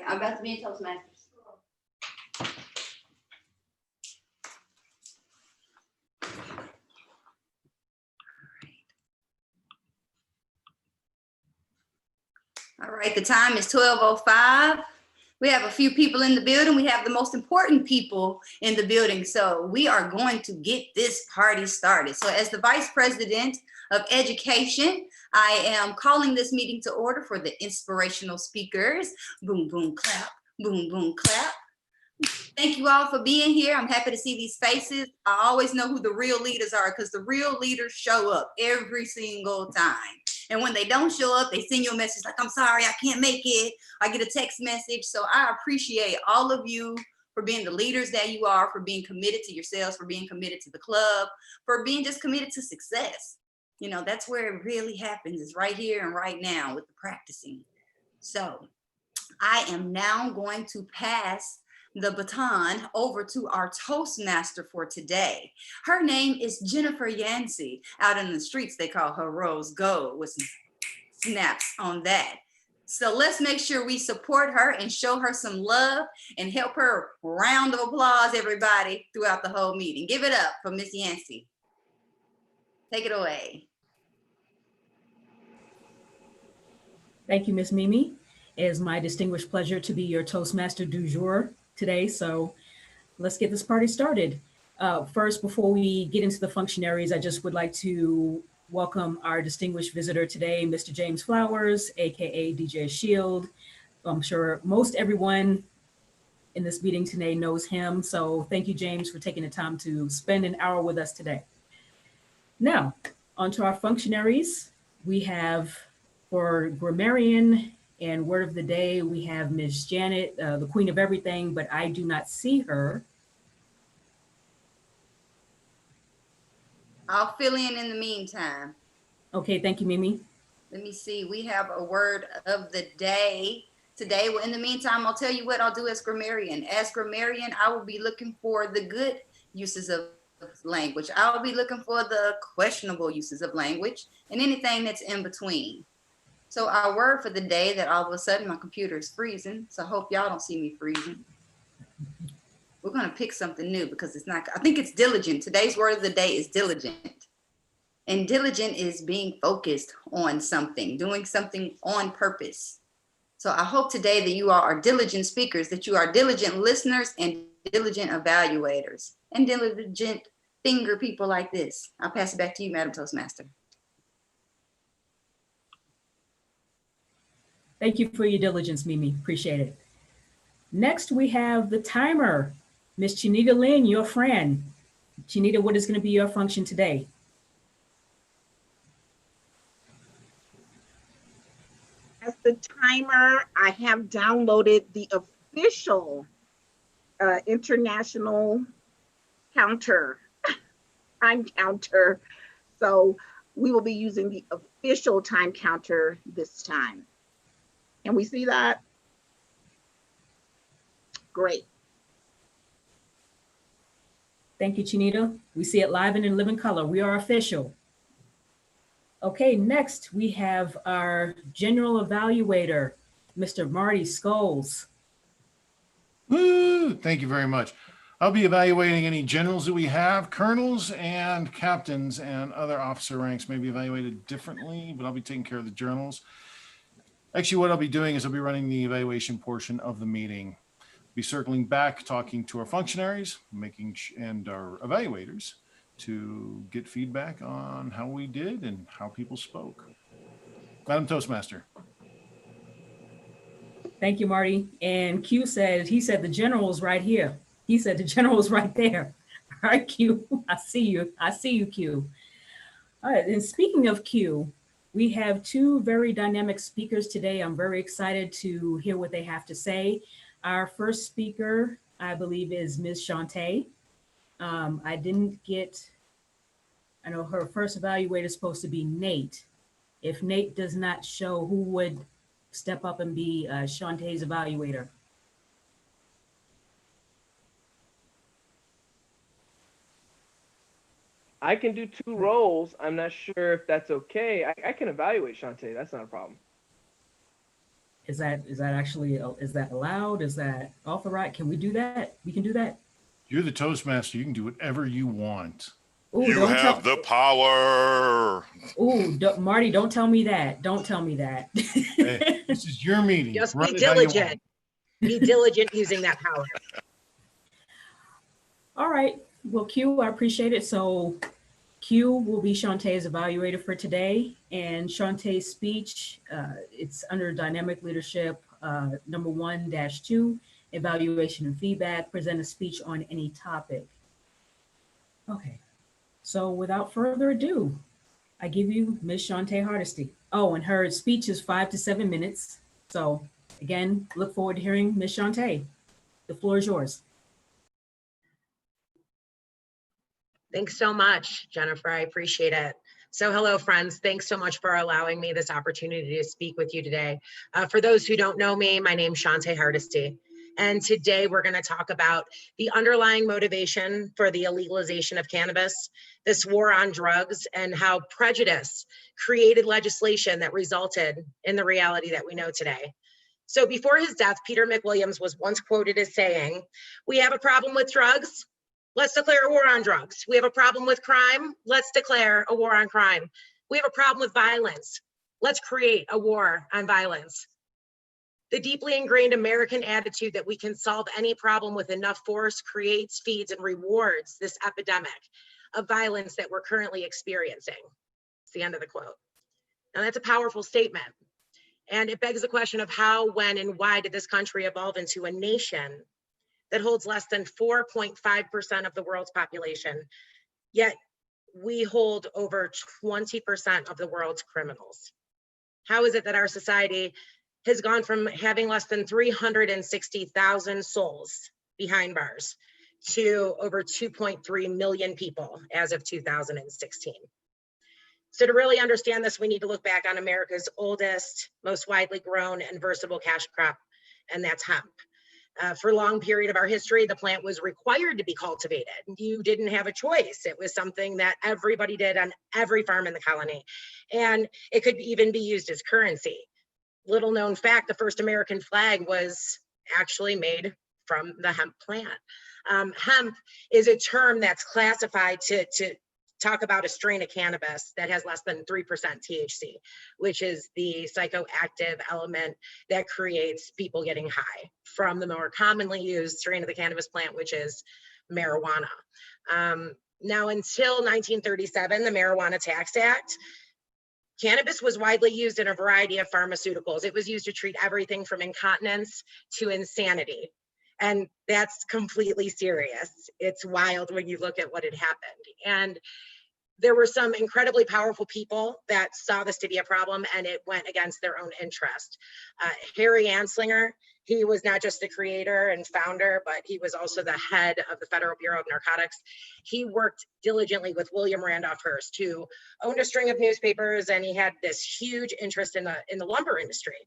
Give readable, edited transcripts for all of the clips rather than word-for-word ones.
I'm about to be in Toastmasters. All right, the time is 12:05. We have a few people in the building. We have the most important people in the building. So we are going to get this party started. So as the Vice President of Education, I am calling this meeting to order for the inspirational speakers. Boom, boom, clap. Boom, boom, clap. Thank you all for being here. I'm happy to see these faces. I always know who the real leaders are because the real leaders show up every single time. And when they don't show up, they send you a message like, I'm sorry, I can't make it. I get a text message. So I appreciate all of you for being the leaders that you are, for being committed to yourselves, for being committed to the club, for being just committed to success. You know, that's where it really happens, is right here and right now with the practicing. So I am now going to pass the baton over to our Toastmaster for today. Her name is Jennifer Yancey. Out in the streets, they call her Rose Gold, with some snaps on that. So let's make sure we support her and show her some love and help her. Round of applause, everybody, throughout the whole meeting. Give it up for Miss Yancey. Take it away. Thank you, Miss Mimi. It is my distinguished pleasure to be your Toastmaster du jour today. So let's get this party started. First, before we get into the functionaries, I just would like to welcome our distinguished visitor today, Mr. James Flowers, AKA DJ Shield. I'm sure most everyone in this meeting today knows him. So thank you, James, for taking the time to spend an hour with us today. Now, on to our functionaries. We have for grammarian and word of the day, we have Ms. Janet, the queen of everything, but I do not see her. I'll fill in the meantime. Okay, thank you, Mimi. Let me see, we have a word of the day today. Well, in the meantime, I'll tell you what I'll do as grammarian. As grammarian, I will be looking for the good uses of language. I'll be looking for the questionable uses of language and anything that's in between. So our word for the day, that all of a sudden my computer is freezing. So I hope y'all don't see me freezing. We're going to pick something new because it's not, I think it's diligent. Today's word of the day is diligent. And diligent is being focused on something, doing something on purpose. So I hope today that you all are diligent speakers, that you are diligent listeners and diligent evaluators and diligent finger people like this. I'll pass it back to you, Madam Toastmaster. Thank you for your diligence, Mimi. Appreciate it. Next, we have the timer. Miss Chinita Lynn, your friend. Chinita, what is going to be your function today? As the timer, I have downloaded the official international counter, time counter. So we will be using the official time counter this time. Can we see that? Great. Thank you, Chinita. We see it live and in living color. We are official. Okay, next we have our general evaluator, Mr. Marty Scholes. Woo! Thank you very much. I'll be evaluating any generals that we have. Colonels and captains and other officer ranks may be evaluated differently, but I'll be taking care of the generals. Actually, what I'll be doing is I'll be running the evaluation portion of the meeting. Be circling back, talking to our functionaries, and our evaluators to get feedback on how we did and how people spoke. Madam Toastmaster. Thank you, Marty. And Q said, he said the general's right here. He said the general's right there. All right, Q, I see you. I see you, Q. All right, and speaking of Q, we have two very dynamic speakers today. I'm very excited to hear what they have to say. Our first speaker, I believe, is Ms. Shantae. I didn't get, I know her first evaluator is supposed to be Nate. If Nate does not show, who would step up and be Shantae's evaluator? I can do two roles. I'm not sure if that's okay. I can evaluate Shantae. That's not a problem. Is that actually, is that allowed? Is that authorized? Can we do that? We can do that? You're the Toastmaster. You can do whatever you want. Ooh, You don't have tell. the power. Ooh, Marty, don't tell me that. Don't tell me that. Hey, this is your meeting. Just Run be it how you want. diligent. Be diligent using that power. All right. Well, Q, I appreciate it. So Q will be Shantae's evaluator for today. And Shantae's speech, it's under dynamic leadership, number 1-2, evaluation and feedback, present a speech on any topic. Okay. So without further ado, I give you Ms. Shantae Hardesty. Oh, and her speech is 5 to 7 minutes. So again, look forward to hearing Ms. Shantae. The floor is yours. Thanks so much, Jennifer. I appreciate it. So hello, friends. Thanks so much for allowing me this opportunity to speak with you today. For those who don't know me, my name's Shantae Hardesty. And today we're going to talk about the underlying motivation for the illegalization of cannabis, this war on drugs, and how prejudice created legislation that resulted in the reality that we know today. So before his death, Peter McWilliams was once quoted as saying, "We have a problem with drugs. Let's declare a war on drugs. We have a problem with crime. Let's declare a war on crime. We have a problem with violence. Let's create a war on violence." The deeply ingrained American attitude that we can solve any problem with enough force creates, feeds, and rewards this epidemic of violence that we're currently experiencing. It's the end of the quote. Now that's a powerful statement. And it begs the question of how, when, and why did this country evolve into a nation that holds less than 4.5% of the world's population, yet we hold over 20% of the world's criminals? How is it that our society has gone from having less than 360,000 souls behind bars to over 2.3 million people as of 2016? So to really understand this, we need to look back on America's oldest, most widely grown and versatile cash crop, and that's hemp. For a long period of our history, the plant was required to be cultivated. You didn't have a choice. It was something that everybody did on every farm in the colony. And it could even be used as currency. Little known fact, the first American flag was actually made from the hemp plant. Hemp is a term that's classified to talk about a strain of cannabis that has less than 3% THC, which is the psychoactive element that creates people getting high from the more commonly used strain of the cannabis plant, which is marijuana. Now, until 1937, the Marijuana Tax Act, cannabis was widely used in a variety of pharmaceuticals. It was used to treat everything from incontinence to insanity. And that's completely serious. It's wild when you look at what had happened. And there were some incredibly powerful people that saw this to be a problem, and it went against their own interest. Harry Anslinger, he was not just the creator and founder, but he was also the head of the Federal Bureau of Narcotics. He worked diligently with William Randolph Hearst, who owned a string of newspapers, and he had this huge interest in the lumber industry.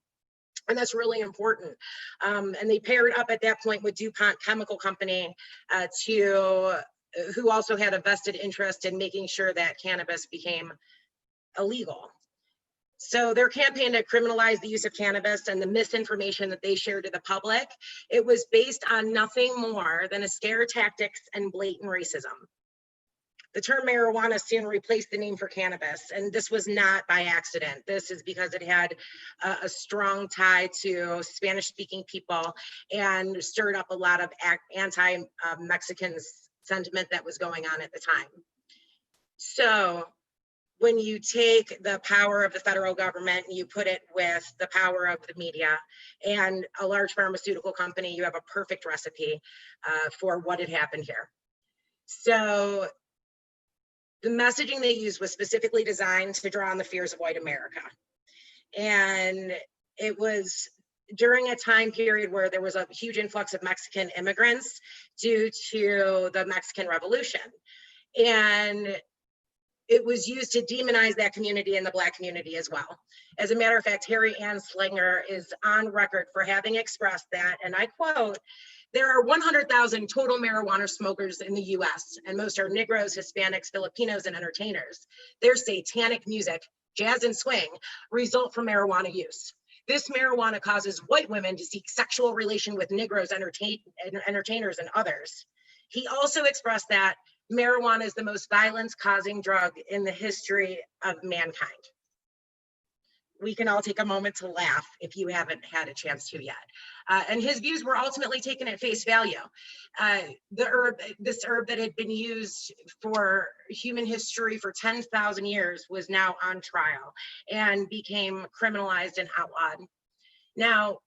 And that's really important. And they paired up at that point with DuPont Chemical Company, who also had a vested interest in making sure that cannabis became illegal. So their campaign to criminalize the use of cannabis and the misinformation that they shared to the public, it was based on nothing more than a scare tactics and blatant racism. The term marijuana soon replaced the name for cannabis, and this was not by accident. This is because it had a strong tie to Spanish-speaking people and stirred up a lot of anti-Mexican sentiment that was going on at the time. So when you take the power of the federal government and you put it with the power of the media and a large pharmaceutical company, you have a perfect recipe for what had happened here. So the messaging they used was specifically designed to draw on the fears of white America. And it was during a time period where there was a huge influx of Mexican immigrants due to the Mexican Revolution. And it was used to demonize that community and the Black community as well. As a matter of fact, Harry Anslinger is on record for having expressed that, and I quote, "There are 100,000 total marijuana smokers in the US, and most are Negroes, Hispanics, Filipinos, and entertainers. Their satanic music, jazz and swing, result from marijuana use. This marijuana causes white women to seek sexual relation with Negroes, entertainers, and others. He also expressed that marijuana is the most violence-causing drug in the history of mankind. We can all take a moment to laugh if you haven't had a chance to yet. And his views were ultimately taken at face value. This herb that had been used for human history for 10,000 years was now on trial and became criminalized and outlawed. Now,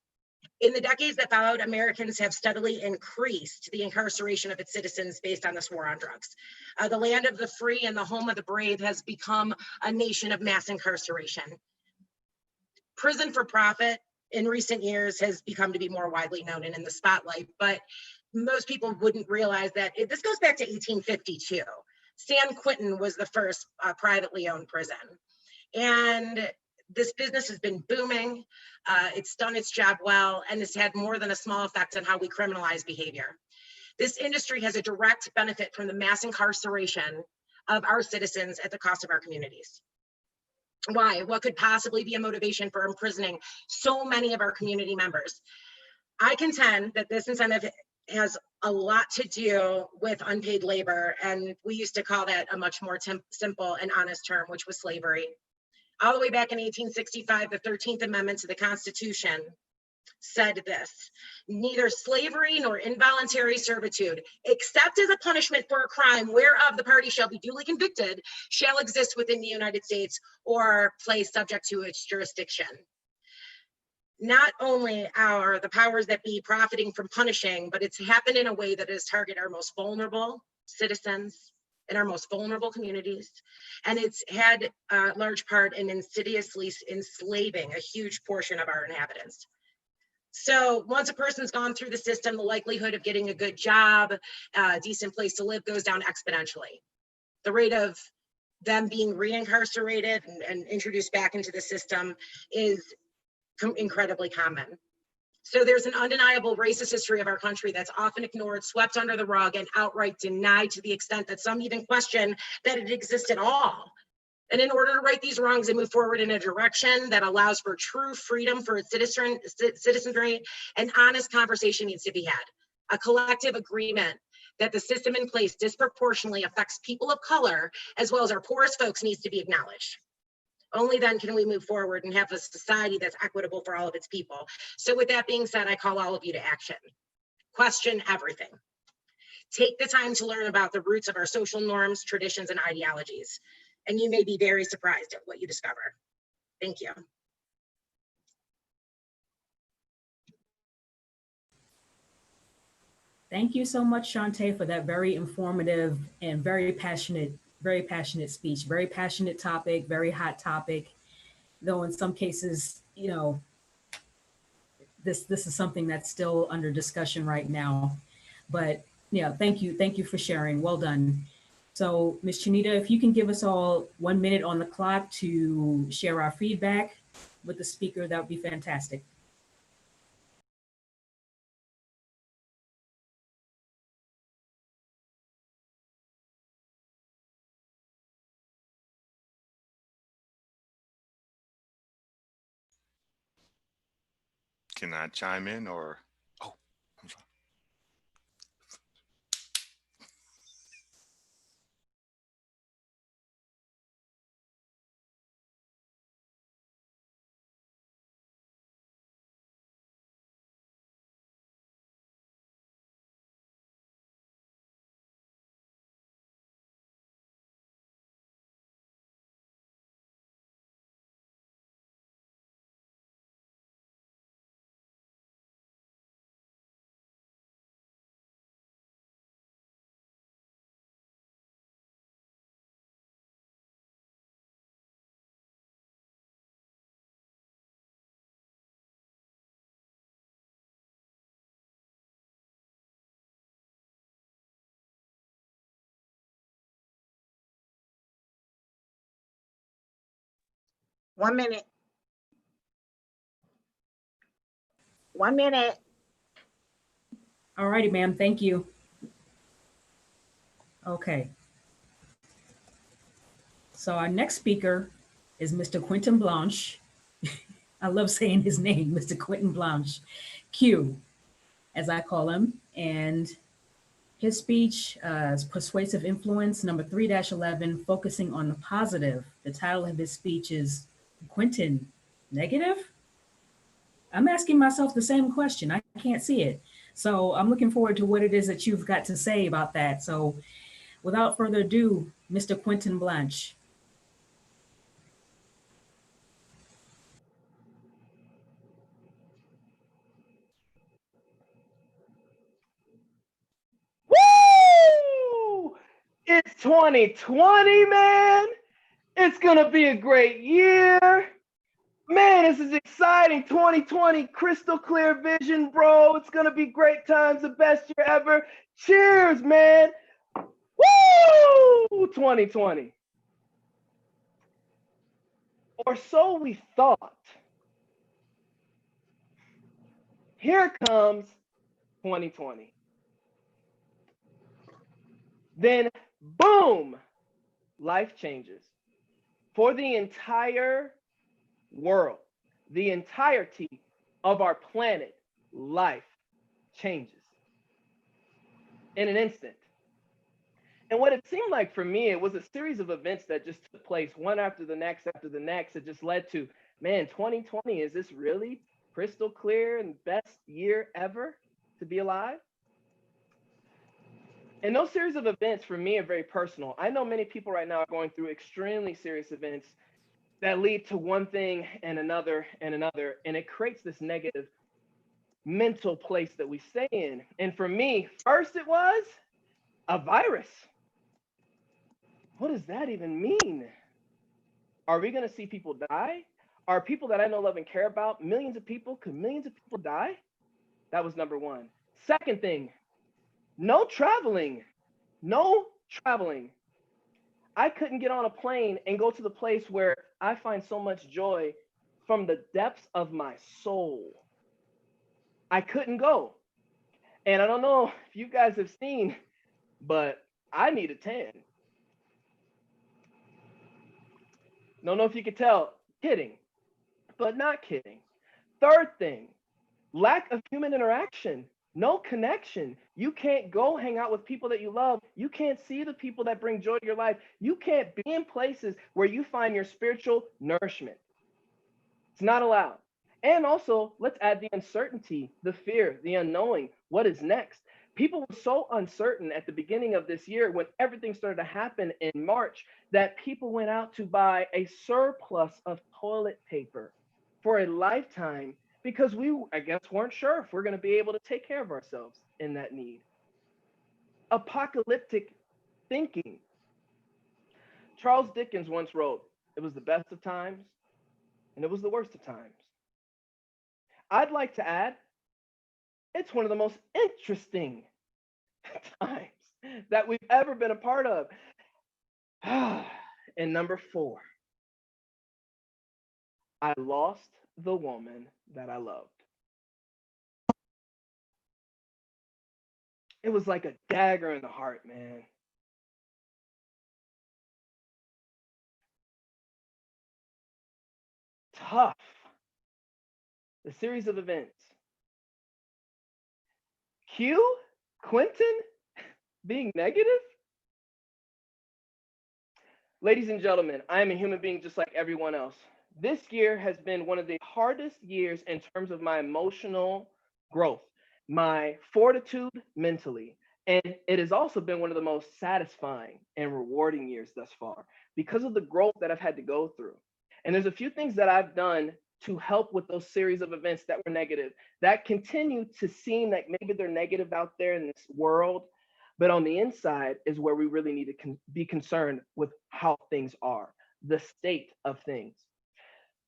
in the decades that followed, Americans have steadily increased the incarceration of its citizens based on this war on drugs. The land of the free and the home of the brave has become a nation of mass incarceration. Prison for profit in recent years has become to be more widely known and in the spotlight, but most people wouldn't realize that this goes back to 1852. San Quentin was the first privately owned prison. And this business has been booming. It's done its job well, and it's had more than a small effect on how we criminalize behavior. This industry has a direct benefit from the mass incarceration of our citizens at the cost of our communities. Why? What could possibly be a motivation for imprisoning so many of our community members? I contend that this incentive has a lot to do with unpaid labor, and we used to call that a much more simple and honest term, which was slavery. All the way back in 1865, the 13th Amendment to the Constitution said this: neither slavery nor involuntary servitude, except as a punishment for a crime whereof the party shall be duly convicted, shall exist within the United States or place subject to its jurisdiction. Not only are the powers that be profiting from punishing, but it's happened in a way that has targeted our most vulnerable citizens in our most vulnerable communities. And it's had a large part in insidiously enslaving a huge portion of our inhabitants. So once a person's gone through the system, the likelihood of getting a good job, a decent place to live goes down exponentially. The rate of them being reincarcerated and introduced back into the system is incredibly common. So there's an undeniable racist history of our country that's often ignored, swept under the rug, and outright denied to the extent that some even question that it exists at all. And in order to right these wrongs and move forward in a direction that allows for true freedom for its citizenry, an honest conversation needs to be had. A collective agreement that the system in place disproportionately affects people of color, as well as our poorest folks, needs to be acknowledged. Only then can we move forward and have a society that's equitable for all of its people. So with that being said, I call all of you to action. Question everything. Take the time to learn about the roots of our social norms, traditions, and ideologies. And you may be very surprised at what you discover. Thank you. Thank you so much, Shantae, for that very informative and very passionate speech. Very passionate topic, very hot topic. Though in some cases, you know, this is something that's still under discussion right now. But yeah, thank you for sharing. Well done. So, Ms. Chinita, if you can give us all 1 minute on the clock to share our feedback with the speaker, that would be fantastic. Can I chime in or? Oh, I'm sorry. One minute. 1 minute. All righty, ma'am. Thank you. Okay. So our next speaker is Mr. Quentin Blanche. I love saying his name, Mr. Quentin Blanche, Q, as I call him. And his speech is Persuasive Influence, number 3-11, focusing on the positive. The title of his speech is Quentin, Negative? I'm asking myself the same question. I can't see it. So I'm looking forward to what it is that you've got to say about that. So without further ado, Mr. Quentin Blanche. Woo! It's 2020, man. It's gonna be a great year. Man, this is exciting. 2020, crystal clear vision, bro. It's gonna be great times, the best year ever. Cheers, man. Woo! 2020. Or so we thought. Here comes 2020. Then, boom, life changes for the entire world, the entirety of our planet. Life changes in an instant. And what it seemed like for me, it was a series of events that just took place one after the next after the next. It just led to, man, 2020, is this really crystal clear and best year ever to be alive? And those series of events for me are very personal. I know many people right now are going through extremely serious events that lead to one thing and another, and it creates this negative mental place that we stay in. And for me, first it was a virus. What does that even mean? Are we going to see people die? Are people that I know, love, and care about, millions of people, could millions of people die? That was number one. Second thing, no traveling. No traveling. I couldn't get on a plane and go to the place where I find so much joy from the depths of my soul. I couldn't go. And I don't know if you guys have seen, but I need a tan. Don't know if you could tell. Kidding, but not kidding. Third thing, lack of human interaction. No connection. You can't go hang out with people that you love. You can't see the people that bring joy to your life. You can't be in places where you find your spiritual nourishment. It's not allowed. And also, let's add the uncertainty, the fear, the unknowing. What is next? People were so uncertain at the beginning of this year when everything started to happen in March that people went out to buy a surplus of toilet paper for a lifetime because we, I guess, weren't sure if we're going to be able to take care of ourselves in that need. Apocalyptic thinking. Charles Dickens once wrote, "It was the best of times and it was the worst of times." I'd like to add, it's one of the most interesting times that we've ever been a part of. And number 4, I lost the woman that I loved. It was like a dagger in the heart, man. Tough. The series of events. Q? Quentin? Being negative? Ladies and gentlemen, I am a human being just like everyone else. This year has been one of the hardest years in terms of my emotional growth, my fortitude mentally. And it has also been one of the most satisfying and rewarding years thus far because of the growth that I've had to go through. And there's a few things that I've done to help with those series of events that were negative, that continue to seem like maybe they're negative out there in this world. But on the inside is where we really need to be concerned with how things are, the state of things.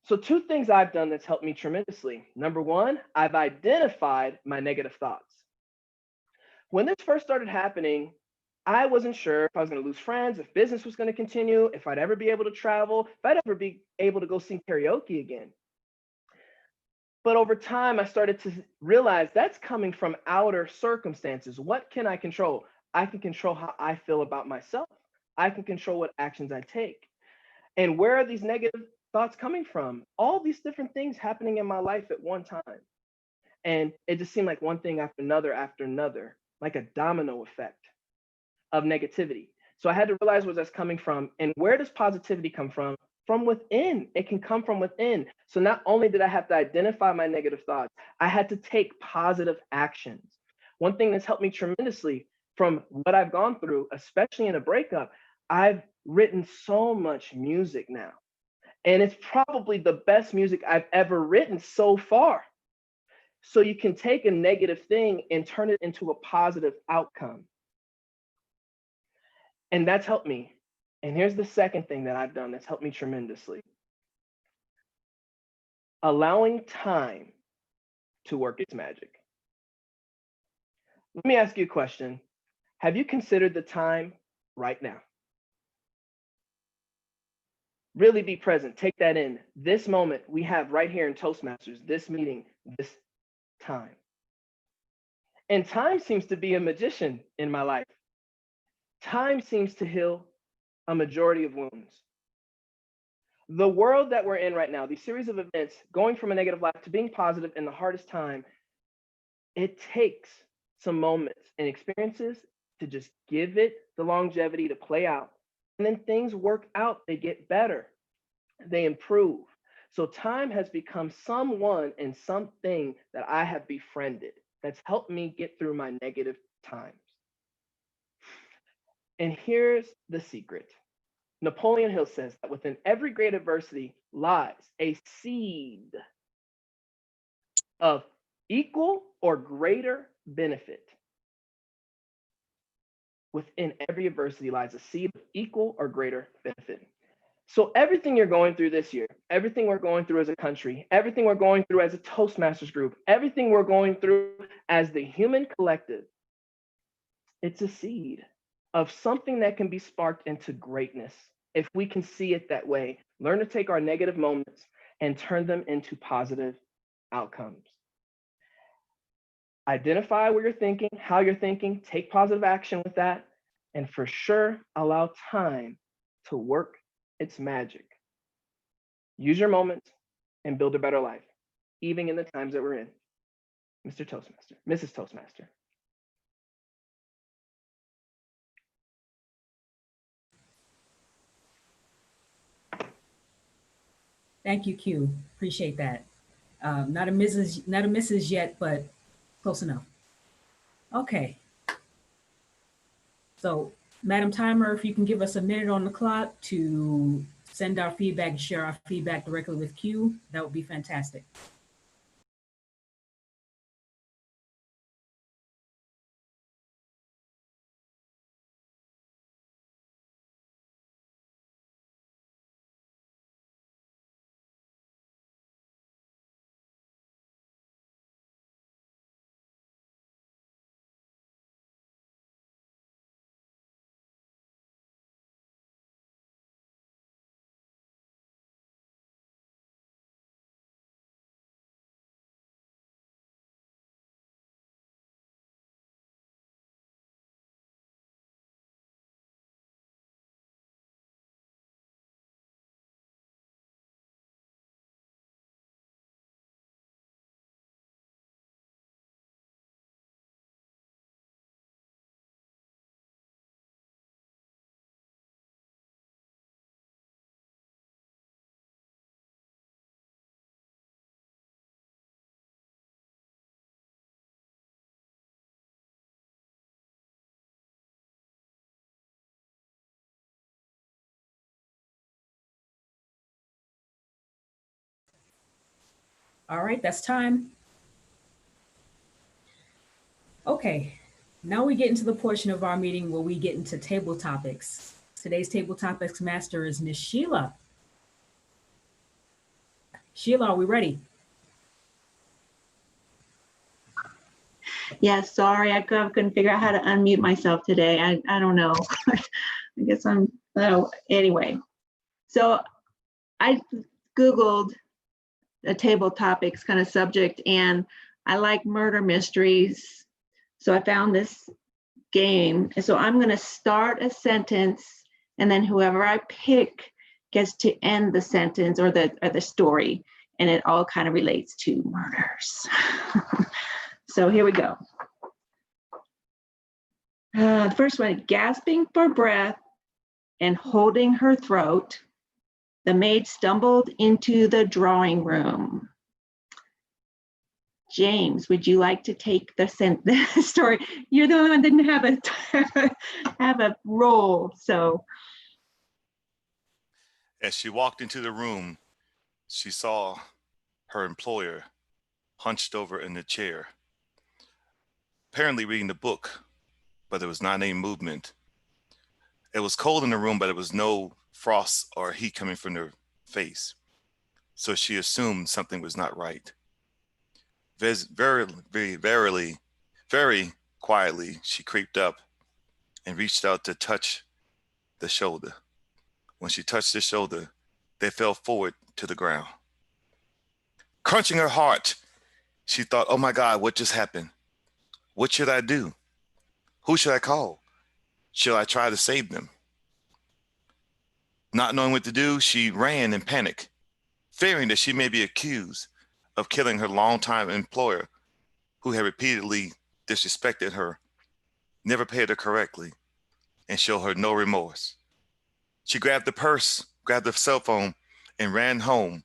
So 2 things I've done that's helped me tremendously. Number 1, I've identified my negative thoughts. When this first started happening, I wasn't sure if I was going to lose friends, if business was going to continue, if I'd ever be able to travel, if I'd ever be able to go sing karaoke again. But over time, I started to realize that's coming from outer circumstances. What can I control? I can control how I feel about myself. I can control what actions I take. And where are these negative thoughts coming from? All these different things happening in my life at one time. And it just seemed like one thing after another, like a domino effect of negativity. So I had to realize where that's coming from. And where does positivity come from? From within. It can come from within. So not only did I have to identify my negative thoughts, I had to take positive actions. One thing that's helped me tremendously from what I've gone through, especially in a breakup, I've written so much music now. And it's probably the best music I've ever written so far. So you can take a negative thing and turn it into a positive outcome. And that's helped me. And here's the second thing that I've done that's helped me tremendously. Allowing time to work its magic. Let me ask you a question. Have you considered the time right now? Really be present. Take that in. This moment we have right here in Toastmasters, this meeting, this time. And time seems to be a magician in my life. Time seems to heal a majority of wounds. The world that we're in right now, these series of events, going from a negative life to being positive in the hardest time, it takes some moments and experiences to just give it the longevity to play out. And then things work out, they get better, they improve. So time has become someone and something that I have befriended that's helped me get through my negative times. And here's the secret. Napoleon Hill says that within every great adversity lies a seed of equal or greater benefit. Within every adversity lies a seed of equal or greater benefit. So everything you're going through this year, everything we're going through as a country, everything we're going through as a Toastmasters group, everything we're going through as the human collective, it's a seed of something that can be sparked into greatness. If we can see it that way, learn to take our negative moments and turn them into positive outcomes. Identify what you're thinking, how you're thinking, take positive action with that, and for sure, allow time to work its magic. Use your moments and build a better life, even in the times that we're in. Mr. Toastmaster, Mrs. Toastmaster. Thank you, Q. Appreciate that. Not a Mrs. yet, but close enough. Okay. So, Madam Timer, if you can give us a minute on the clock to send our feedback and share our feedback directly with Q, that would be fantastic. All right, that's time. Okay, now we get into the portion of our meeting where we get into table topics. Today's table topics master is Miss Sheila. Sheila, are we ready? Yeah, sorry, I couldn't figure out how to unmute myself today. I don't know. I guess anyway. So I Googled a table topics kind of subject, and I like murder mysteries. So I found this game. And so I'm going to start a sentence, and then whoever I pick gets to end the sentence or the story, and it all kind of relates to murders. So here we go. The first one, gasping for breath and holding her throat, the maid stumbled into the drawing room. James, would you like to take the story? You're the only one that didn't have a role, so. As she walked into the room, she saw her employer hunched over in the chair, apparently reading the book, but there was not any movement. It was cold in the room, but there was no frost or heat coming from their face. So she assumed something was not right. Very quietly, she creeped up and reached out to touch the shoulder. When she touched the shoulder, they fell forward to the ground. Crunching her heart, she thought, oh my God, what just happened? What should I do? Who should I call? Should I try to save them? Not knowing what to do, she ran in panic, fearing that she may be accused of killing her longtime employer who had repeatedly disrespected her, never paid her correctly, and showed her no remorse. She grabbed the purse, grabbed the cell phone, and ran home.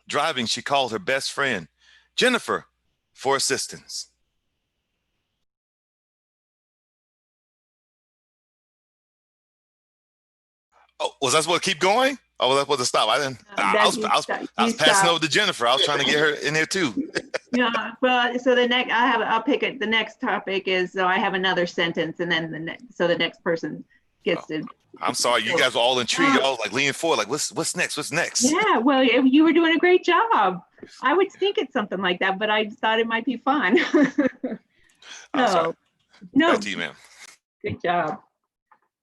Driving, she called her best friend, Jennifer, for assistance. Oh, was I supposed to keep going? Oh, was I supposed to stop? I didn't. I was passing over to Jennifer. I was trying to get her in here too. Yeah, well, so I'll pick it. The next topic is, so I have another sentence, and then the next person gets to. I'm sorry, you guys were all intrigued. I was like leaning forward, like, what's next? What's next? Yeah, well, you were doing a great job. I would think it's something like that, but I thought it might be fun. I'm sorry. No, Back to you, ma'am. good job.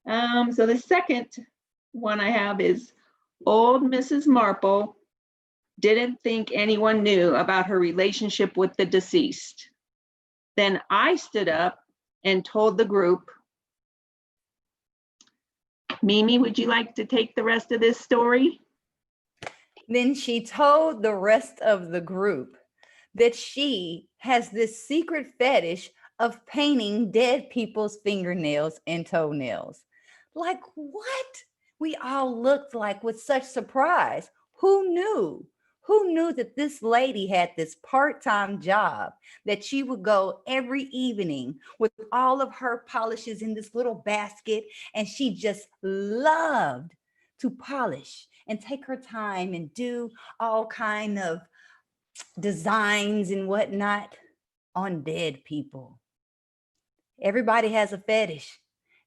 So the second one I have is old Mrs. Marple didn't think anyone knew about her relationship with the deceased. Then I stood up and told the group. Mimi, would you like to take the rest of this story? Then she told the rest of the group that she has this secret fetish of painting dead people's fingernails and toenails. Like what? We all looked like with such surprise. Who knew? Who knew that this lady had this part-time job, that she would go every evening with all of her polishes in this little basket, and she just loved to polish and take her time and do all kind of designs and whatnot on dead people. Everybody has a fetish.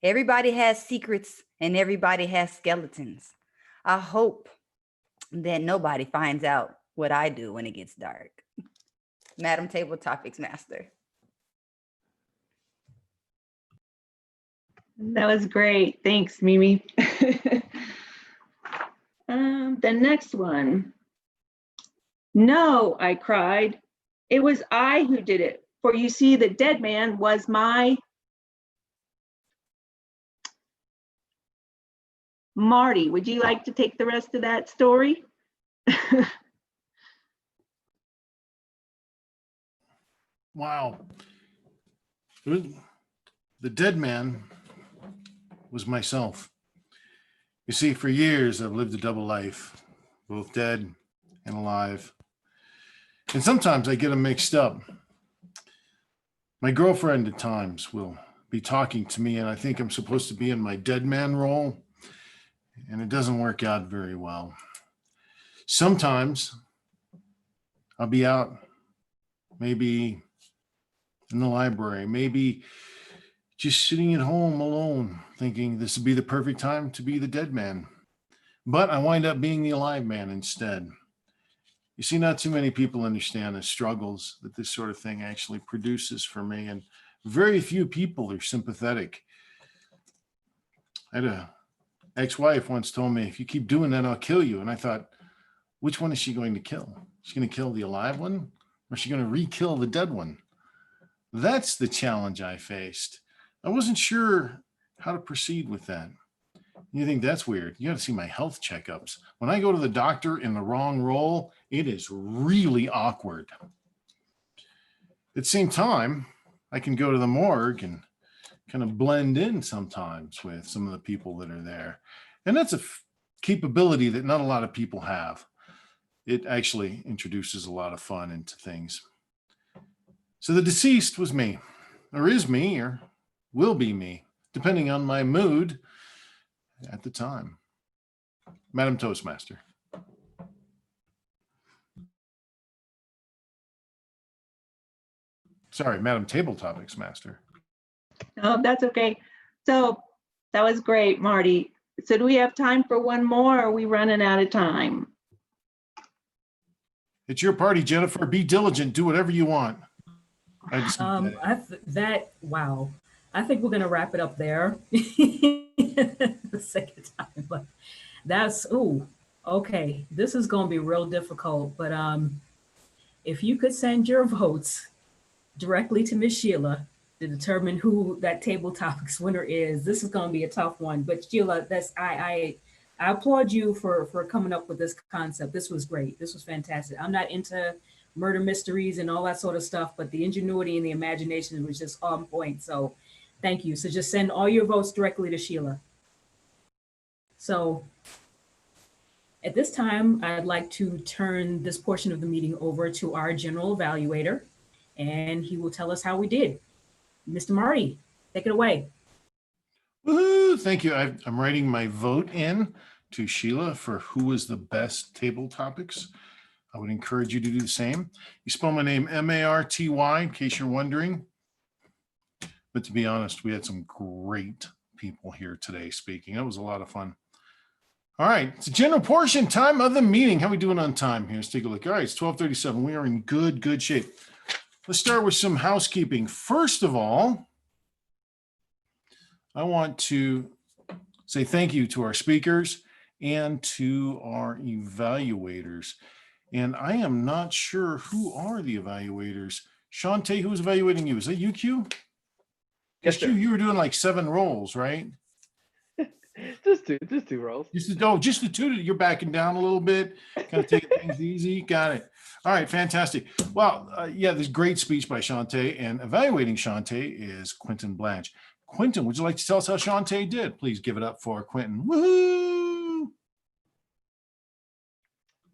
Everybody has secrets, and everybody has skeletons. I hope that nobody finds out what I do when it gets dark. Madam Table Topics Master. That was great. Thanks, Mimi. The next one. No, I cried. It was I who did it. For you see, the dead man was my Marty. Would you like to take the rest of that story? Wow. The dead man was myself. You see, for years, I've lived a double life, both dead and alive. And sometimes I get them mixed up. My girlfriend at times will be talking to me, and I think I'm supposed to be in my dead man role, and it doesn't work out very well. Sometimes I'll be out, maybe in the library, maybe just sitting at home alone, thinking this would be the perfect time to be the dead man. But I wind up being the alive man instead. You see, not too many people understand the struggles that this sort of thing actually produces for me, and very few people are sympathetic. I had an ex-wife once told me, if you keep doing that, I'll kill you. And I thought, which one is she going to kill? She's going to kill the alive one, or is she going to re-kill the dead one? That's the challenge I faced. I wasn't sure how to proceed with that. You think that's weird? You got to see my health checkups. When I go to the doctor in the wrong role, it is really awkward. At the same time, I can go to the morgue and kind of blend in sometimes with some of the people that are there. And that's a capability that not a lot of people have. It actually introduces a lot of fun into things. So the deceased was me, or is me, or will be me, depending on my mood at the time. Madam Toastmaster. Sorry, Madam Table Topics Master. Oh, that's okay. So that was great, Marty. So do we have time for one more, or are we running out of time? It's your party, Jennifer. Be diligent. Do whatever you want. Wow. I think we're gonna wrap it up there. The second time, but okay. This is gonna be real difficult, but if you could send your votes directly to Miss Sheila to determine who that table topics winner is, this is gonna be a tough one. But Sheila, I applaud you for coming up with this concept. This was great. This was fantastic. I'm not into murder mysteries and all that sort of stuff, but the ingenuity and the imagination was just on point. So thank you. So just send all your votes directly to Sheila. So at this time, I'd like to turn this portion of the meeting over to our general evaluator, and he will tell us how we did. Mr. Marty, take it away. Woohoo! Thank you. I'm writing my vote in to Sheila for who was the best table topics. I would encourage you to do the same. You spell my name M-A-R-T-Y, in case you're wondering. But to be honest, we had some great people here today speaking. It was a lot of fun. All right, it's a general portion time of the meeting. How are we doing on time here? Let's take a look. All right, it's 12:37. We are in good shape. Let's start with some housekeeping. First of all, I want to say thank you to our speakers and to our evaluators. And I am not sure who are the evaluators. Shantae, who's evaluating you? Is that you, Q? Yes, sir. You were doing like 7 roles, right? Just two roles. Just the two. You're backing down a little bit, kind of taking things easy. Got it. All right, fantastic. Well, yeah, this great speech by Shantae, and evaluating Shantae is Quentin Blanche. Quentin, would you like to tell us how Shantae did? Please give it up for Quentin. Woohoo!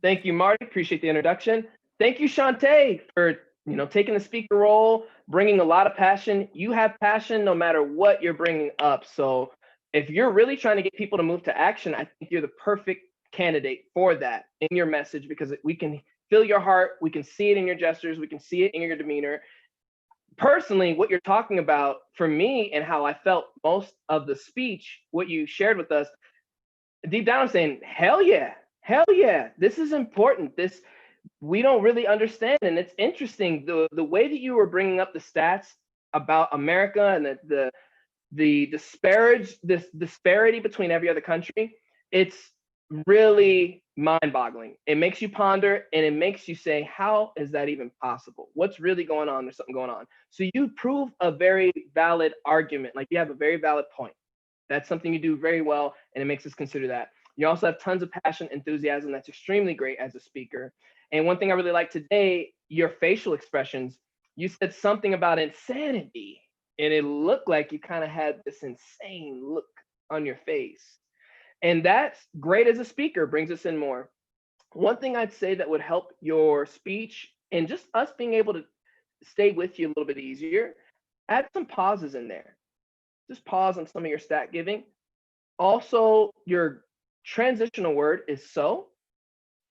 Thank you, Marty. Appreciate the introduction. Thank you, Shantae, for taking the speaker role, bringing a lot of passion. You have passion no matter what you're bringing up. So if you're really trying to get people to move to action, I think you're the perfect candidate for that in your message, because we can feel your heart. We can see it in your gestures. We can see it in your demeanor. Personally, what you're talking about for me and how I felt most of the speech, what you shared with us, deep down I'm saying, hell yeah, this is important. This we don't really understand. And it's interesting, the way that you were bringing up the stats about America and the disparity between every other country, it's really mind-boggling. It makes you ponder, and it makes you say, how is that even possible? What's really going on? There's something going on. So you prove a very valid argument. Like, you have a very valid point. That's something you do very well, and it makes us consider that. You also have tons of passion, enthusiasm. That's extremely great as a speaker. And one thing I really like today, your facial expressions, you said something about insanity, and it looked like you kind of had this insane look on your face. And that's great as a speaker, brings us in more. One thing I'd say that would help your speech and just us being able to stay with you a little bit easier, add some pauses in there. Just pause on some of your stat giving. Also, your transitional word is so.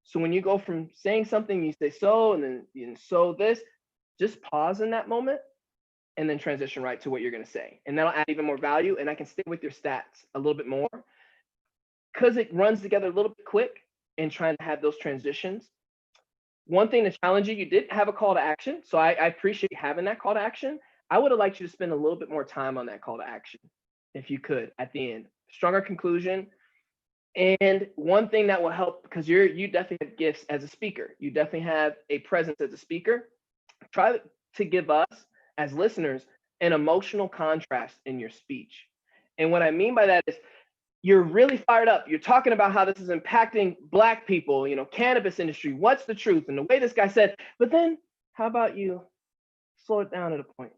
So when you go from saying something, you say so, and then so this, just pause in that moment and then transition right to what you're going to say. And that'll add even more value. And I can stay with your stats a little bit more, because it runs together a little bit quick and trying to have those transitions. One thing to challenge you, you did have a call to action. So I appreciate having that call to action. I would have liked you to spend a little bit more time on that call to action, if you could, at the end. Stronger conclusion. And one thing that will help, because you definitely have gifts as a speaker. You definitely have a presence as a speaker. Try to give us, as listeners, an emotional contrast in your speech. And what I mean by that is, you're really fired up. You're talking about how this is impacting Black people, cannabis industry. What's the truth? And the way this guy said, but then how about you slow it down at a point?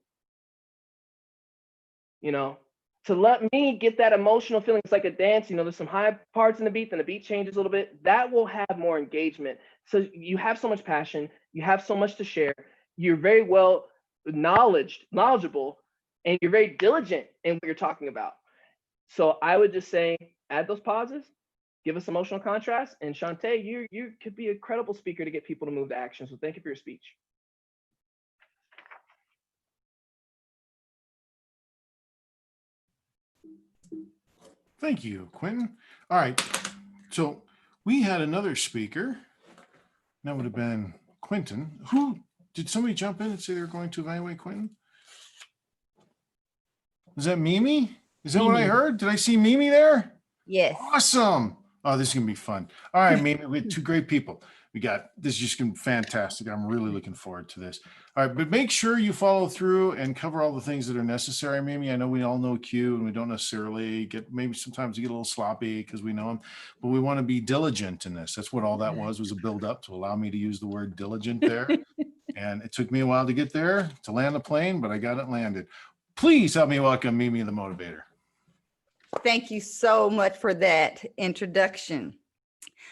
To let me get that emotional feeling. It's like a dance, there's some high parts in the beat, then the beat changes a little bit. That will have more engagement. So you have so much passion, you have so much to share, you're very well knowledgeable, and you're very diligent in what you're talking about. So I would just say, add those pauses, give us emotional contrast, and Shantae, you could be a credible speaker to get people to move to action. So thank you for your speech. Thank you, Quentin. All right, so we had another speaker. That would have been Quentin. Did somebody jump in and say they're going to evaluate Quentin? Is that Mimi? Is that what I Mimi. heard? Did I see Mimi there? Yes. Awesome. Oh, this is gonna be fun. All right, Mimi, we had two great people. This is just gonna be fantastic. I'm really looking forward to this. All right, but make sure you follow through and cover all the things that are necessary, Mimi. I know we all know Q and we don't necessarily maybe sometimes we get a little sloppy because we know him, but we want to be diligent in this. That's what all that was a build up to allow me to use the word diligent there. And it took me a while to get there, to land the plane, but I got it landed. Please help me welcome Mimi the Motivator. Thank you so much for that introduction.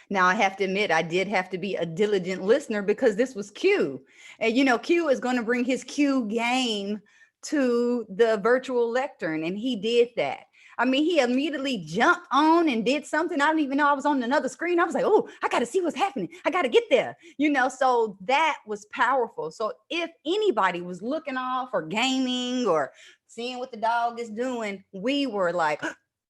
Now, I have to admit, I did have to be a diligent listener because this was Q. And, Q is going to bring his Q game to the virtual lectern, and he did that. I mean, he immediately jumped on and did something. I didn't even know I was on another screen. I was like, oh, I got to see what's happening. I got to get there, so that was powerful. So if anybody was looking off or gaming or seeing what the dog is doing, we were like,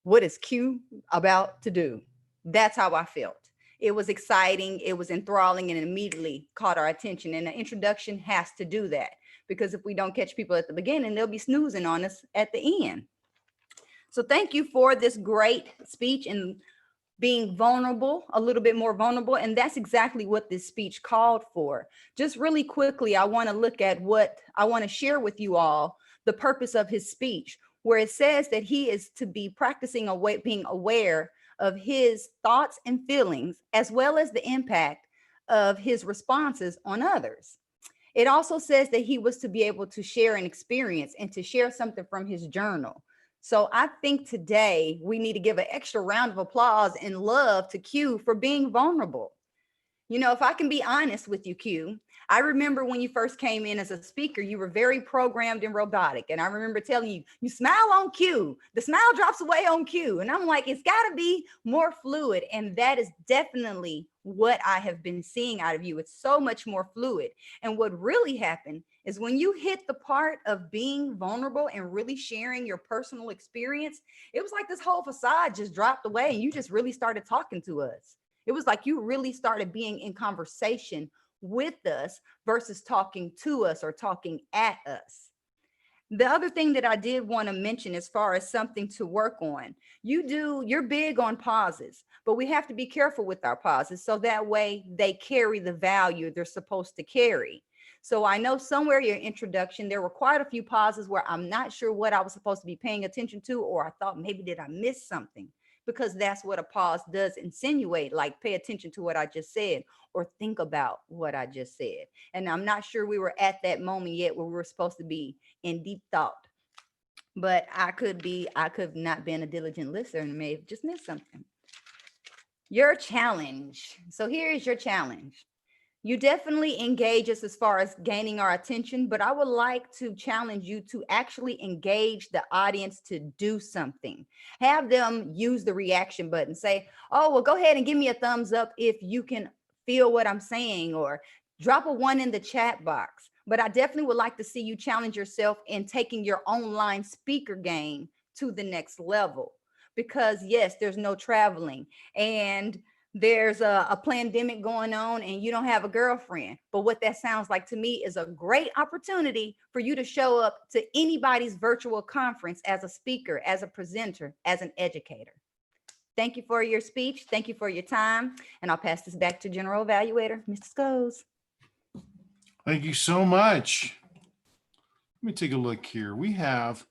what is Q about to do? That's how I felt. It was exciting, it was enthralling, and it immediately caught our attention. And the introduction has to do that, because if we don't catch people at the beginning, they'll be snoozing on us at the end. So thank you for this great speech and being vulnerable, a little bit more vulnerable. And that's exactly what this speech called for. Just really quickly, I want to look at what I want to share with you all, the purpose of his speech, where it says that he is to be practicing being aware of his thoughts and feelings, as well as the impact of his responses on others. It also says that he was to be able to share an experience and to share something from his journal. So I think today we need to give an extra round of applause and love to Q for being vulnerable. If I can be honest with you, Q, I remember when you first came in as a speaker, you were very programmed and robotic. And I remember telling you, you smile on cue, the smile drops away on cue. And I'm like, it's got to be more fluid. And that is definitely what I have been seeing out of you. It's so much more fluid. And what really happened is when you hit the part of being vulnerable and really sharing your personal experience, it was like this whole facade just dropped away and you just really started talking to us. It was like you really started being in conversation with us versus talking to us or talking at us. The other thing that I did want to mention as far as something to work on, you're big on pauses, but we have to be careful with our pauses so that way they carry the value they're supposed to carry. So I know somewhere in your introduction, there were quite a few pauses where I'm not sure what I was supposed to be paying attention to, or I thought maybe did I miss something? Because that's what a pause does insinuate, like pay attention to what I just said or think about what I just said. And I'm not sure we were at that moment yet where we were supposed to be in deep thought. But I could have not been a diligent listener and may have just missed something. Your challenge. So here is your challenge. You definitely engage us as far as gaining our attention, but I would like to challenge you to actually engage the audience to do something. Have them use the reaction button. Say, oh, well, go ahead and give me a thumbs up if you can feel what I'm saying, or drop a 1 in the chat box. But I definitely would like to see you challenge yourself in taking your online speaker game to the next level. Because yes, there's no traveling and there's a pandemic going on and you don't have a girlfriend. But what that sounds like to me is a great opportunity for you to show up to anybody's virtual conference as a speaker, as a presenter, as an educator. Thank you for your speech. Thank you for your time. And I'll pass this back to General Evaluator, Mr. Scholes. Thank you so much. Let me take a look here. We have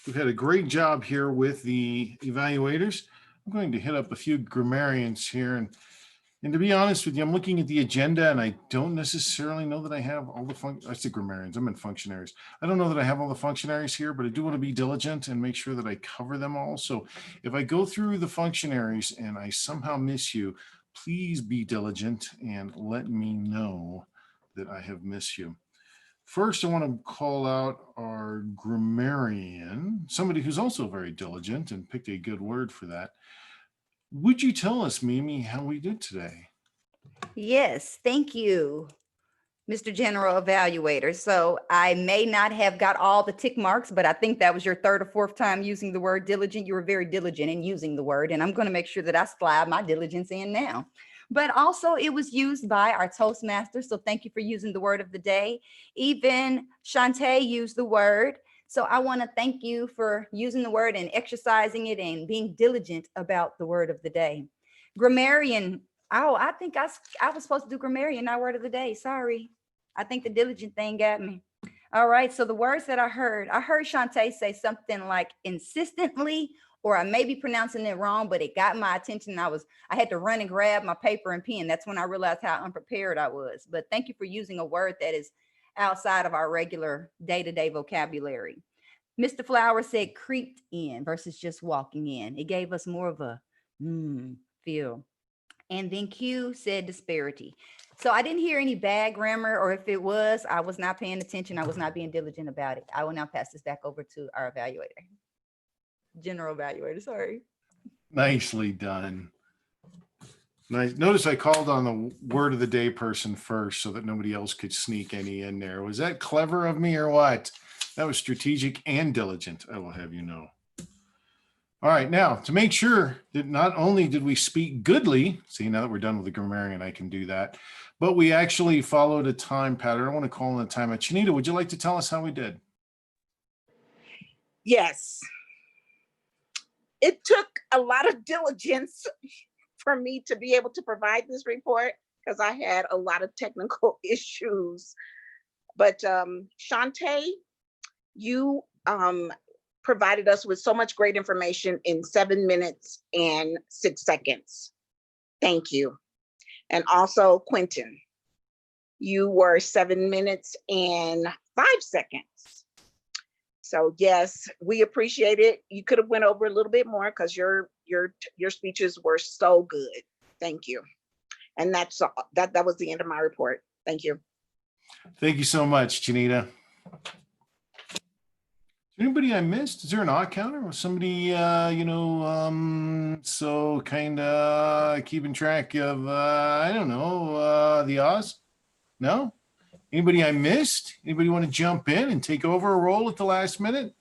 We've had a great job here with the evaluators. I'm going to hit up a few grammarians here. And to be honest with you, I'm looking at the agenda and I don't necessarily know that I have all the I say grammarians, I meant functionaries. I don't know that I have all the functionaries here, but I do want to be diligent and make sure that I cover them all. So if I go through the functionaries and I somehow miss you, please be diligent and let me know that I have missed you. First, I want to call out our grammarian, somebody who's also very diligent and picked a good word for that. Would you tell us, Mimi, how we did today? Yes, thank you, Mr. General Evaluator. So I may not have got all the tick marks, but I think that was your third or fourth time using the word diligent. You were very diligent in using the word, and I'm going to make sure that I slide my diligence in now. But also it was used by our Toastmasters. So thank you for using the word of the day. Even Shantae used the word. So I want to thank you for using the word and exercising it and being diligent about the word of the day. Grammarian. Oh, I think I was supposed to do grammarian, not word of the day. Sorry. I think the diligent thing got me. All right. So the words that I heard Shantae say something like insistently, or I may be pronouncing it wrong, but it got my attention. I had to run and grab my paper and pen. That's when I realized how unprepared I was. But thank you for using a word that is outside of our regular day-to-day vocabulary. Mr. Flowers said creeped in versus just walking in. It gave us more of a feel. And then Q said disparity. So I didn't hear any bad grammar, or if it was, I was not paying attention. I was not being diligent about it. I will now pass this back over to our evaluator. General evaluator, sorry. Nicely done. Nice. Notice I called on the word of the day person first so that nobody else could sneak any in there. Was that clever of me or what? That was strategic and diligent, I will have you know. All right, now to make sure that not only did we speak goodly, see now that we're done with the grammarian, I can do that, but we actually followed a time pattern. I want to call on the time. Chinita, would you like to tell us how we did? Yes. It took a lot of diligence for me to be able to provide this report because I had a lot of technical issues. But Shantae, you provided us with so much great information in 7 minutes and 6 seconds. Thank you. And also Quentin, you were 7 minutes and 5 seconds. So yes, we appreciate it. You could have went over a little bit more because your speeches were so good. Thank you. And that was the end of my report. Thank you. Thank you so much, Janita. Anybody I missed? Is there an odd counter? Was somebody, so kind of keeping track of, I don't know, the odds? No? Anybody I missed? Anybody want to jump in and take over a role at the last minute?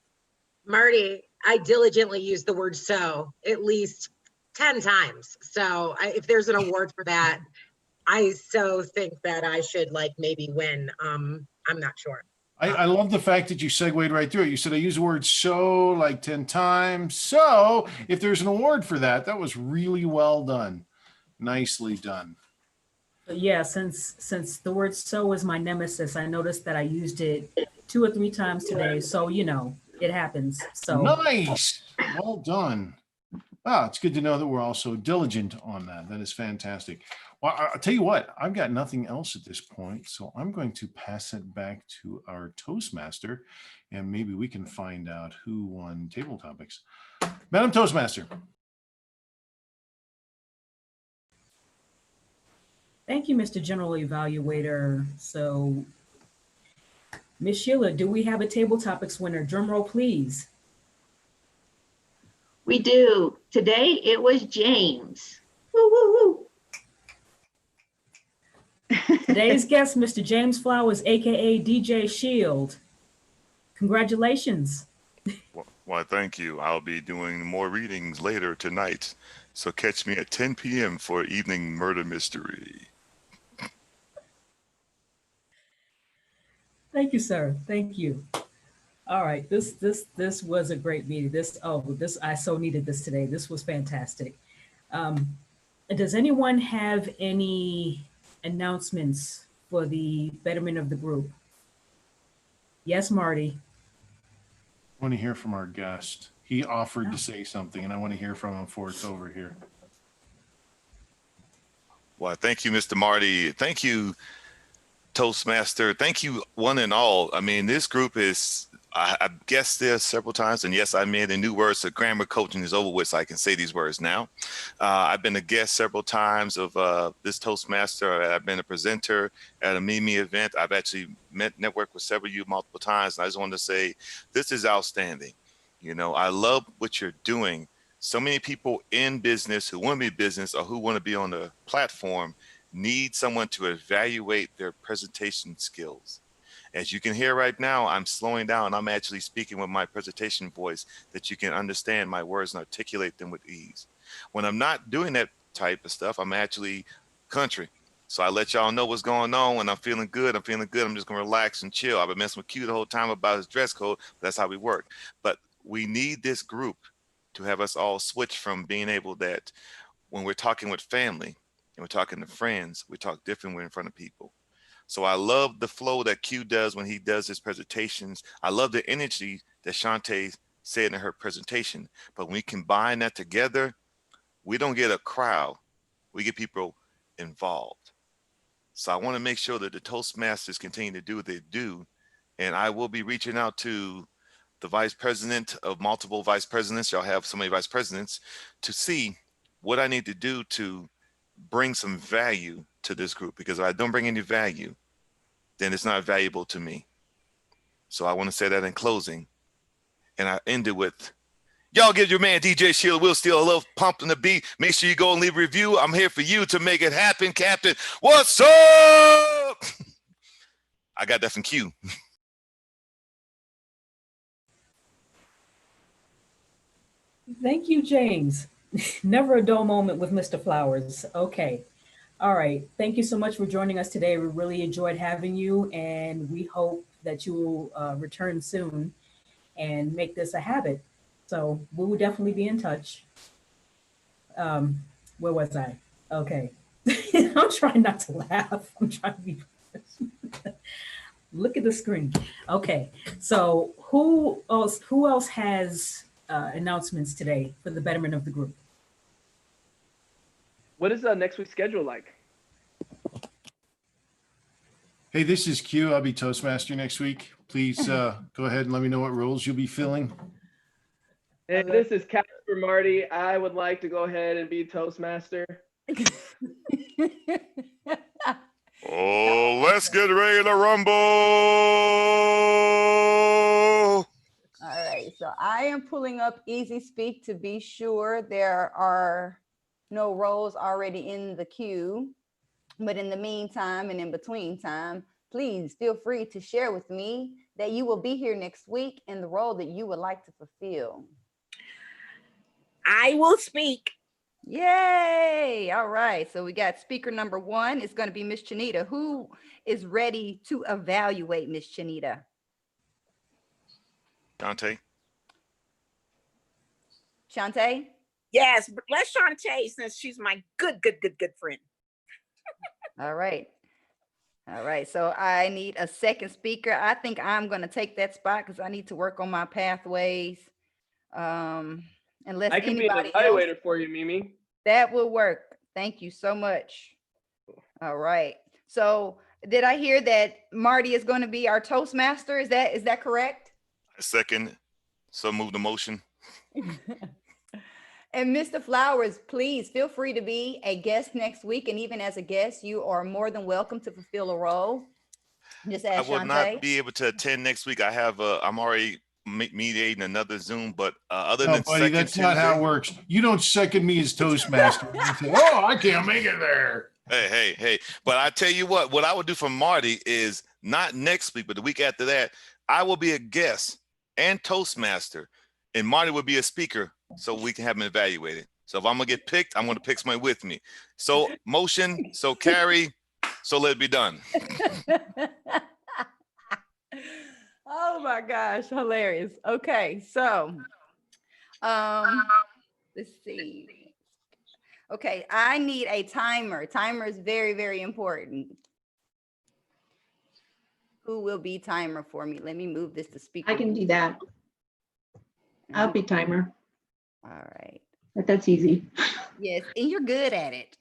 Marty, I diligently use the word so at least 10 times. So if there's an award for that, I so think that I should maybe win. I'm not sure. I love the fact that you segued right through it. You said I use the word so 10 times. So if there's an award for that, that was really well done. Nicely done. But yeah, since the word so is my nemesis, I noticed that I used it 2 or 3 times today. So, it happens. So nice. Well done. It's good to know that we're also diligent on that. That is fantastic. Well, I'll tell you what, I've got nothing else at this point, so I'm going to pass it back to our Toastmaster, and maybe we can find out who won table topics. Madam Toastmaster. thank you, Mr. General Evaluator. So, Ms. Sheila, do we have a table topics winner? Drum roll, please. We do. Today it was James. Woo, woo, woo. Today's guest, Mr. James Flowers, aka DJ Shield. Congratulations. Well, thank you. I'll be doing more readings later tonight. So catch me at 10 p.m. for Evening Murder Mystery. Thank you, sir. Thank you. All right, this was a great meeting. I so needed this today. This was fantastic. Does anyone have any announcements for the betterment of the group? Yes, Marty. I want to hear from our guest. He offered to say something, and I want to hear from him before it's over here. Well, thank you, Mr. Marty. Thank you, Toastmaster. Thank you, one and all. I mean, this group is, I've guessed this several times, and yes, I made a new word, so grammar coaching is over with, so I can say these words now. I've been a guest several times of this Toastmaster. I've been a presenter at a Mimi event. I've actually networked with several of you multiple times, and I just wanted to say, this is outstanding. You know, I love what you're doing. So many people in business who want to be business or who want to be on the platform need someone to evaluate their presentation skills. As you can hear right now, I'm slowing down. I'm actually speaking with my presentation voice that you can understand my words and articulate them with ease. When I'm not doing that type of stuff, I'm actually country. So I let y'all know what's going on. When I'm feeling good, I'm feeling good. I'm just gonna relax and chill. I've been messing with Q the whole time about his dress code. But that's how we work. But we need this group to have us all switch from being able that when we're talking with family and we're talking to friends, we talk different when we're in front of people. So I love the flow that Q does when he does his presentations. I love the energy that Shantae said in her presentation. But when we combine that together, we don't get a crowd, we get people involved. So I want to make sure that the Toastmasters continue to do what they do. And I will be reaching out to the vice president of multiple vice presidents. Y'all have so many vice presidents to see what I need to do to bring some value to this group, because if I don't bring any value, then it's not valuable to me. So I want to say that in closing. And I end it with, y'all give your man DJ Sheila Will Steele a little pump in the beat. Make sure you go and leave a review. I'm here for you to make it happen, Captain. What's up? I got that from Q. Thank you, James. Never a dull moment with Mr. Flowers. Okay. All right. Thank you so much for joining us today. We really enjoyed having you, and we hope that you will return soon and make this a habit. So we will definitely be in touch. Where was I? Okay. I'm trying not to laugh. I'm trying to be. Look at the screen. Okay. So who else has announcements today for the betterment of the group? What is next week's schedule like? Hey, this is Q. I'll be Toastmaster next week. Please go ahead and let me know what roles you'll be filling. Hey, this is Casper Marty. I would like to go ahead and be Toastmaster. Oh, let's get ready to rumble. All right, so I am pulling up Easy Speak to be sure there are no roles already in the queue. But in the meantime and in between time, please feel free to share with me that you will be here next week and the role that you would like to fulfill. I will speak. Yay! All right, so we got speaker number one. It's going to be Miss Chanita. Who is ready to evaluate Miss Chanita? Dante. Shantae? Yes, but let Shantae, since she's my good friend. All right. All right, so I need a second speaker. I think I'm going to take that spot because I need to work on my pathways. Unless I can be an anybody evaluator else, for you, Mimi. that will work. Thank you so much. All right. So did I hear that Marty is going to be our Toastmaster? Is that correct? Second. So move the motion. And Mr. Flowers, please feel free to be a guest next week. And even as a guest, you are more than welcome to fulfill a role. Just I as will Shantae. not be able to attend next week. I have I'm already mediating another Zoom, but other No, than buddy, second that's Tuesday, not how it works. You don't second me as Toastmaster. You say, oh, I can't make it there. Hey. But I tell you what I would do for Marty is not next week, but the week after that, I will be a guest and Toastmaster, and Marty will be a speaker so we can have him evaluated. So if I'm gonna get picked, I'm gonna pick somebody with me. So motion, so carry, so let it be done. Oh my gosh, hilarious. Okay, so let's see. Okay, I need a timer. Timer is very, very important. Who will be timer for me? Let me move this to speaker. I can do that. I'll be timer, All right. but that's easy. Yes, and you're good at it.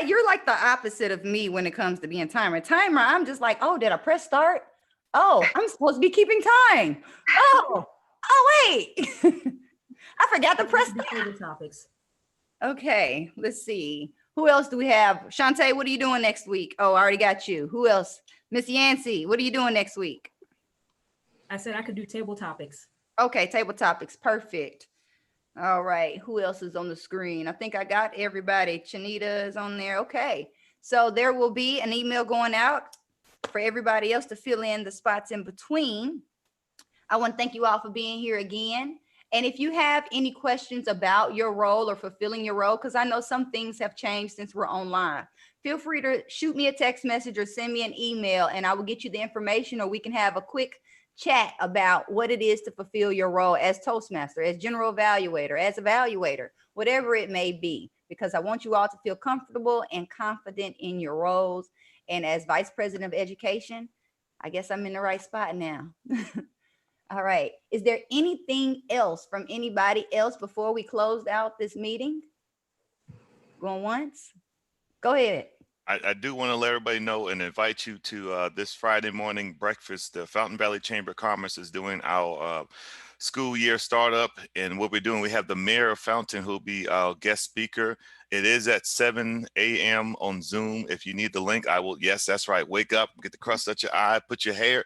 You're like the opposite of me when it comes to being timer. Timer, I'm just like, oh, did I press start? Oh, I'm supposed to be keeping time. Oh, wait. I forgot to press The table topics. Okay, let's see. Who else do we have? Shantae, what are you doing next week? Oh, I already got you. Who else? Miss Yancey, what are you doing next week? I said I could do table topics. Okay, table topics. Perfect. All right. Who else is on the screen? I think I got everybody. Chanita is on there. Okay. So there will be an email going out for everybody else to fill in the spots in between. I want to thank you all for being here again. And if you have any questions about your role or fulfilling your role, because I know some things have changed since we're online, feel free to shoot me a text message or send me an email and I will get you the information, or we can have a quick chat about what it is to fulfill your role as Toastmaster, as general evaluator, as evaluator, whatever it may be, because I want you all to feel comfortable and confident in your roles. And as Vice President of Education, I guess I'm in the right spot now. All right. Is there anything else from anybody else before we close out this meeting? Going once? Go ahead. I do want to let everybody know and invite you to this Friday morning breakfast. The Fountain Valley Chamber of Commerce is doing our school year startup. And what we're doing, we have the mayor of Fountain who'll be our guest speaker. It is at 7 a.m. on Zoom. If you need the link, I will. Yes, that's right. Wake up, get the crust out your eye, put your hair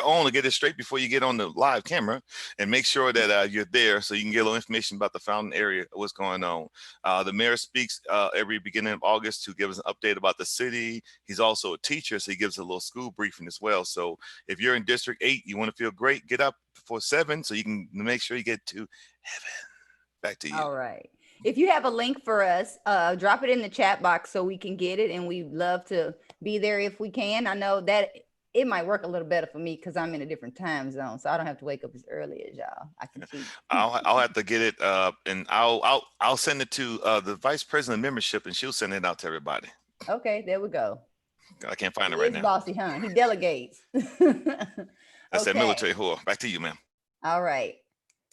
on to get it straight before you get on the live camera, and make sure that you're there so you can get a little information about the Fountain area, what's going on. The mayor speaks every beginning of August to give us an update about the city. He's also a teacher, so he gives a little school briefing as well. So if you're in District 8, you want to feel great, get up before 7 so you can make sure you get to heaven. Back to you. All right. If you have a link for us, drop it in the chat box so we can get it, and we'd love to be there if we can. I know that it might work a little better for me because I'm in a different time zone, so I don't have to wake up as early as y'all. I can cheat. I'll have to get it and I'll send it to the vice president of membership, and she'll send it out to everybody. Okay, there we go. I can't find it He right is now. bossy, huh? He delegates. That's that Okay. military whore. Back to you, ma'am. All right.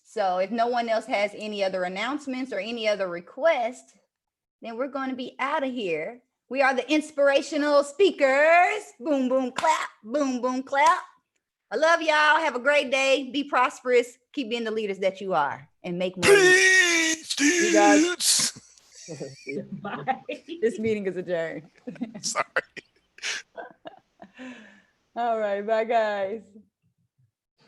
So if no one else has any other announcements or any other requests, then we're going to be out of here. We are the inspirational speakers. Boom, boom, clap. Boom, boom, clap. I love y'all. Have a great day. Be prosperous. Keep being the leaders that you are and make more. Peace, You guys. dudes. Bye. This meeting is adjourned. Sorry. All right. Bye, guys.